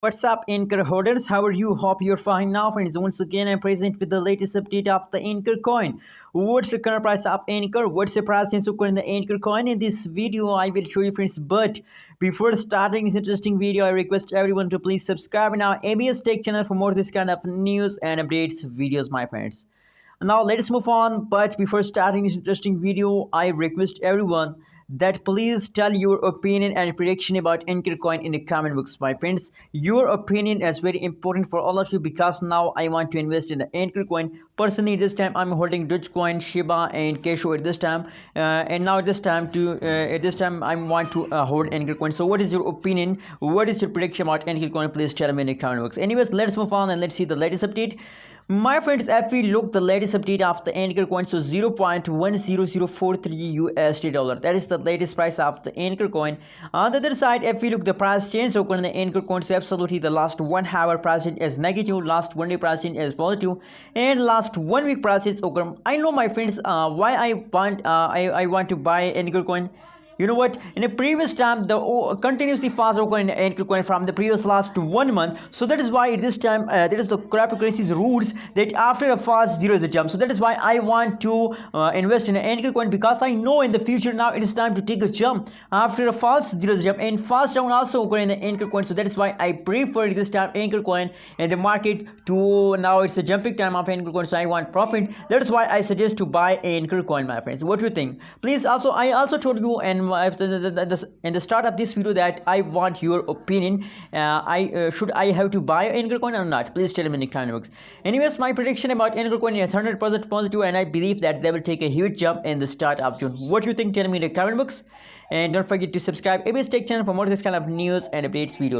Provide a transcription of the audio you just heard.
What's up, Anchor holders? How are you? Hope you're fine now, friends. Once again, I'm present with the latest update of the Anchor coin. What's the current price of Anchor? What's the price in the Anchor coin? In this video, I will show you, friends. But before starting this interesting video, I request everyone to please subscribe in our ABS Tech channel for more this kind of news and updates videos, my friends. Now let's move on. But before starting this interesting video, I request everyone that please tell your opinion and prediction about Anchor coin in the comment box, my friends. Your opinion is very important for all of you because now I want to invest in the Anchor coin. Personally, this time I'm holding Dogecoin, Shiba, and Casio at this time, and now at this time I want to hold Anchor coin. So, what is your opinion? What is your prediction about Anchor coin? Please tell me in the comment box. Anyways, let's move on and let's see the latest update. My friends, if we look the latest update of the Anchor coin, so 0.10043 USD dollar. That is the latest price of the Anchor coin. On the other side, if we look the price change occurred in the Anchor coin, so absolutely the last 1 hour price is negative, last 1 day price is positive, and last 1 week price is occur. I know, my friends, why I want to buy Anchor coin. You know what? In the previous time, the continuously fast occur in the Ankr coin from the previous last 1 month. So that is why this time there is the cryptocurrency's rules that after a fast zero is a jump. So that is why I want to invest in an Ankr coin, because I know in the future now it is time to take a jump after a fast zero is a jump, and fast down also occur in the Ankr coin. So that is why I prefer this time Ankr coin in the market to now it's a jumping time of Ankr coin. So I want profit. That is why I suggest to buy Ankr coin, my friends. What do you think? Please also I also told you and in the start of this video that I want your opinion. Should I have to buy Anchor coin or not? Please tell me in the comment box. Anyways, my prediction about Anchor coin is 100% positive, and I believe that they will take a huge jump in the start of June. What do you think? Tell me in the comment box, and don't forget to subscribe ABS Tech channel for more this kind of news and updates videos.